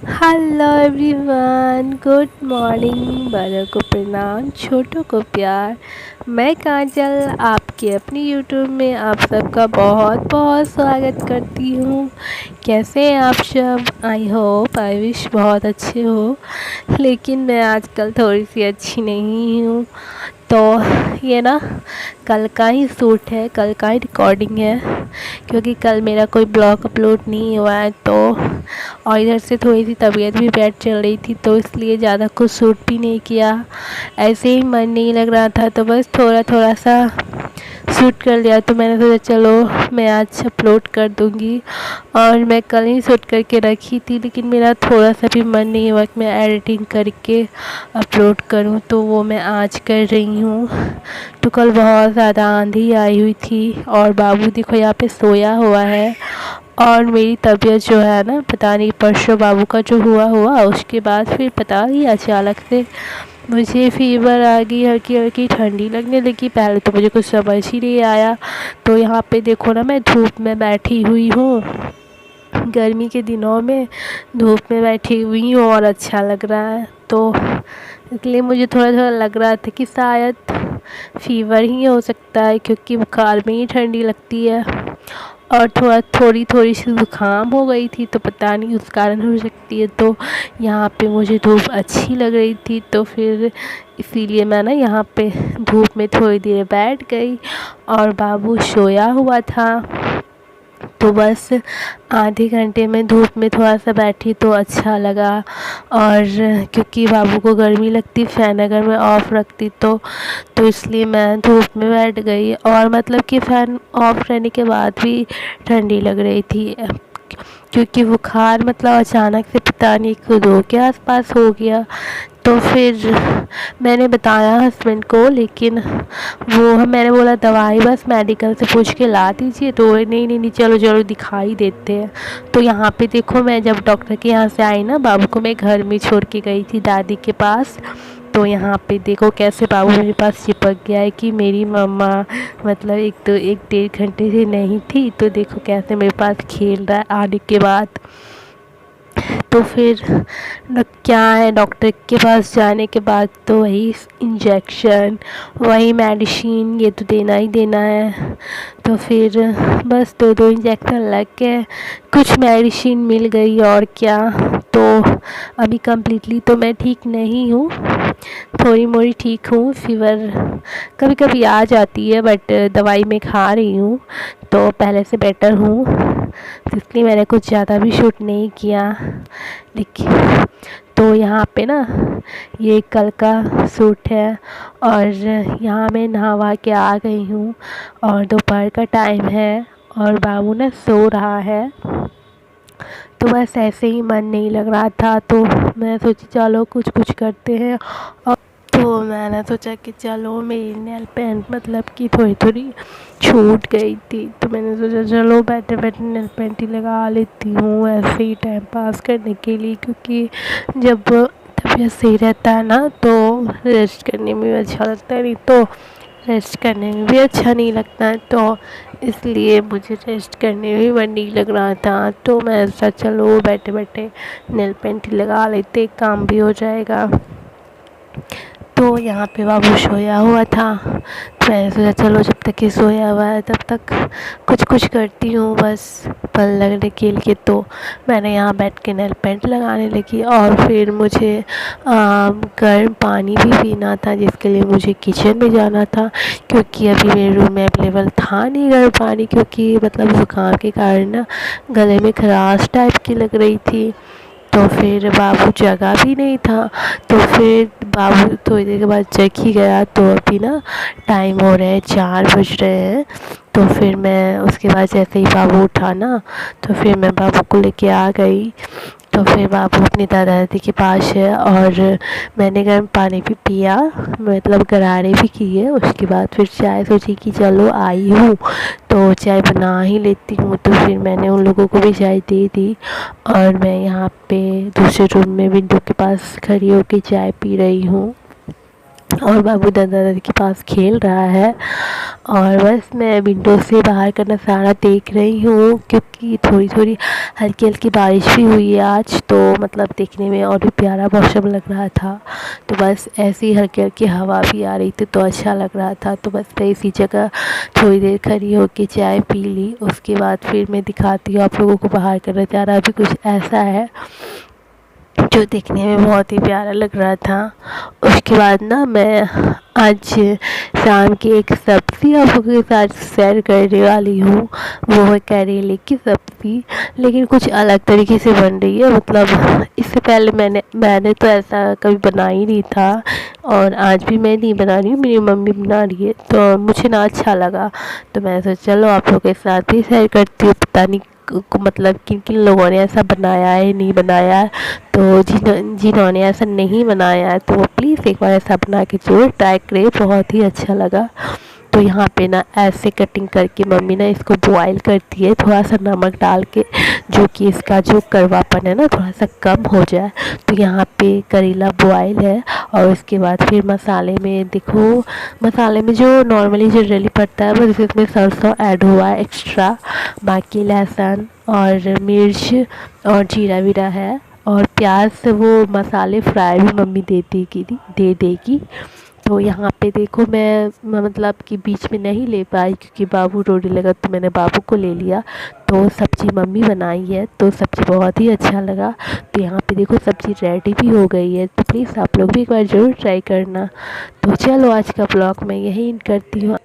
Hello everyone, good morning. बड़ों को प्रणाम, छोटों को प्यार। मैं काजल आपके अपनी यूट्यूब में आप सबका बहुत बहुत स्वागत करती हूँ। कैसे हैं आप सब? आई होप आई विश बहुत अच्छे हो, लेकिन मैं आजकल थोड़ी सी अच्छी नहीं हूँ। तो ये ना कल का ही शूट है, कल का ही रिकॉर्डिंग है, क्योंकि कल मेरा कोई ब्लॉग अपलोड नहीं हुआ है। तो और इधर से थोड़ी सी तबीयत भी बैड चल रही थी, तो इसलिए ज़्यादा कुछ शूट भी नहीं किया। ऐसे ही मन नहीं लग रहा था, तो बस थोड़ा थोड़ा सा शूट कर लिया। तो मैंने सोचा चलो मैं आज अपलोड कर दूँगी, और मैं कल ही शूट करके रखी थी, लेकिन मेरा थोड़ा सा भी मन नहीं हुआ कि मैं एडिटिंग करके अपलोड करूं, तो वो मैं आज कर रही हूँ। तो कल बहुत ज़्यादा आंधी आई हुई थी, और बाबू देखो यहाँ पे सोया हुआ है। और मेरी तबीयत जो है ना, पता नहीं परसों बाबू का जो हुआ उसके बाद फिर पता नहीं अचानक से मुझे फीवर आ गई, हल्की हल्की ठंडी लगने लगी। पहले तो मुझे कुछ समझ ही नहीं आया। तो यहाँ पे देखो ना, मैं धूप में बैठी हुई हूँ, गर्मी के दिनों में धूप में बैठी हुई हूँ और अच्छा लग रहा है। तो इसलिए मुझे थोड़ा थोड़ा लग रहा था कि शायद फीवर ही हो सकता है, क्योंकि बुखार में ही ठंडी लगती है, और थोड़ी थोड़ी सी ज़ुकाम हो गई थी, तो पता नहीं उस कारण हो सकती है। तो यहाँ पे मुझे धूप अच्छी लग रही थी, तो फिर इसीलिए मैं ना यहाँ पे धूप में थोड़ी देर बैठ गई, और बाबू सोया हुआ था। तो बस आधे घंटे में धूप में थोड़ा सा बैठी तो अच्छा लगा। और क्योंकि बाबू को गर्मी लगती, फ़ैन अगर मैं ऑफ़ रखती तो इसलिए मैं धूप में बैठ गई। और मतलब कि फ़ैन ऑफ़ रहने के बाद भी ठंडी लग रही थी, क्योंकि बुखार मतलब अचानक से पता नहीं 1-2 के आसपास हो गया। तो फिर मैंने बताया हस्बैंड को, लेकिन मैंने बोला दवाई बस मेडिकल से पूछ के ला दीजिए। तो नहीं नहीं नहीं, चलो चलो दिखाई देते हैं। तो यहाँ पे देखो, मैं जब डॉक्टर के यहाँ से आई ना, बाबू को मैं घर में छोड़ के गई थी दादी के पास। तो यहाँ पे देखो कैसे बाबू मेरे पास चिपक गया है कि मेरी मम्मा मतलब 1-1.5 घंटे से नहीं थी। तो देखो कैसे मेरे पास खेल रहा है आने के बाद। तो फिर क्या है, डॉक्टर के पास जाने के बाद तो वही इंजेक्शन, वही मेडिसिन, ये तो देना ही देना है। तो फिर बस 2-2 इंजेक्शन लग गए, कुछ मेडिसिन मिल गई, और क्या। तो अभी कम्प्लीटली तो मैं ठीक नहीं हूँ, थोड़ी मोड़ी ठीक हूँ। फीवर कभी कभी आ जाती है, बट दवाई मैं खा रही हूँ, तो पहले से बेटर हूँ। तो इसलिए मैंने कुछ ज़्यादा भी शूट नहीं किया। लेकिन तो यहाँ पे ना ये कल का शूट है, और यहाँ मैं नहा के आ गई हूँ, और दोपहर का टाइम है, और बाबू ना सो रहा है। तो बस ऐसे ही मन नहीं लग रहा था, तो मैं सोची चलो कुछ कुछ करते हैं। और तो मैंने सोचा कि चलो मेरी नेल पेंट मतलब कि थोड़ी थोड़ी छूट गई थी, तो मैंने सोचा चलो बैठे बैठे नेल पेंट ही लगा लेती हूँ, ऐसे ही टाइम पास करने के लिए। क्योंकि जब तबीयत सही रहता है ना, तो रेस्ट करने में भी अच्छा लगता है, नहीं तो रेस्ट करने में भी अच्छा नहीं लगता है। तो इसलिए मुझे रेस्ट करने में भी मन नहीं लग रहा था, तो मैं सोचा चलो बैठे बैठे नेल पेंट ही लगा लेते, काम भी हो जाएगा। तो यहाँ पे बाबू सोया हुआ था, तो मैंने सोचा चलो जब तक ये सोया हुआ है तब तक कुछ कुछ करती हूँ, बस पल लगने के लिए। तो मैंने यहाँ बैठ के नेल पेंट लगाने लगी, और फिर मुझे गर्म पानी भी पीना था, जिसके लिए मुझे किचन में जाना था, क्योंकि अभी मेरे रूम में अवेलेबल था नहीं गर्म पानी, क्योंकि मतलब ज़ुकाम के कारण ना गले में खराश टाइप की लग रही थी। तो फिर बाबू जगा भी नहीं था, तो फिर बाबू थोड़ी देर के बाद जग ही गया। तो अभी ना टाइम हो रहे हैं 4 बज रहे हैं। तो फिर मैं उसके बाद जैसे ही बाबू उठा ना, तो फिर मैं बाबू को लेके आ गई। तो फिर बाबू अपनी दादा दादी के पास है, और मैंने गर्म पानी भी पिया, मतलब गरारे भी किए। उसके बाद फिर चाय सोची कि चलो आई हूँ तो चाय बना ही लेती हूँ। तो फिर मैंने उन लोगों को भी चाय दे दी, और मैं यहाँ पे दूसरे रूम में विंडो के पास खड़ी होकर चाय पी रही हूँ। और बाबू दादा दादी के पास खेल रहा है। और बस मैं विंडो से बाहर का नज़ारा देख रही हूँ, क्योंकि थोड़ी थोड़ी हल्की हल्की बारिश भी हुई है आज, तो मतलब देखने में और भी प्यारा मौसम लग रहा था। तो बस ऐसी हल्की हल्की हवा भी आ रही थी, तो अच्छा लग रहा था। तो बस मैं इसी जगह थोड़ी देर खड़ी होकर चाय पी ली। उसके बाद फिर मैं दिखाती हूँ आप लोगों को बाहर का नज़ारा भी कुछ ऐसा है जो देखने में बहुत ही प्यारा लग रहा था। उसके बाद ना मैं आज शाम की एक सब्ज़ी आप लोगों के साथ शेयर करने वाली हूँ। वो है करेले की सब्ज़ी, लेकिन कुछ अलग तरीके से बन रही है। मतलब इससे पहले मैंने तो ऐसा कभी बना ही नहीं था, और आज भी मैं नहीं बना रही हूँ, मेरी मम्मी बना रही है। तो मुझे ना अच्छा लगा, तो मैं सोचा चलो आप लोगों के साथ ही शेयर करती हूँ। पता नहीं मतलब किन किन लोगों ने ऐसा बनाया है नहीं बनाया है। तो जिन्होंने ऐसा नहीं बनाया है तो वो प्लीज़ एक बार ऐसा बना के ज़रूर ट्राई करें, बहुत ही अच्छा लगा। तो यहाँ पे ना ऐसे कटिंग करके मम्मी ना इसको बॉयल करती है, थोड़ा सा नमक डाल के, जो कि इसका जो कड़वापन है ना थोड़ा सा कम हो जाए। तो यहाँ पे करेला बॉयल है, और उसके बाद फिर मसाले में देखो, मसाले में जो नॉर्मली जनरली पड़ता है बस इसमें सरसों ऐड हुआ है एक्स्ट्रा, बाकी लहसुन और मिर्च और जीरा वीरा है, और प्याज से वो मसाले फ्राई भी मम्मी दे देगी। तो यहाँ पे देखो मैं मतलब कि बीच में नहीं ले पाई, क्योंकि बाबू रोने लगा तो मैंने बाबू को ले लिया। तो सब्ज़ी मम्मी बनाई है, तो सब्ज़ी बहुत ही अच्छा लगा। तो यहाँ पे देखो सब्ज़ी रेडी भी हो गई है, तो प्लीज़ आप लोग भी एक बार ज़रूर ट्राई करना। तो चलो आज का ब्लॉग मैं यही करती हूँ।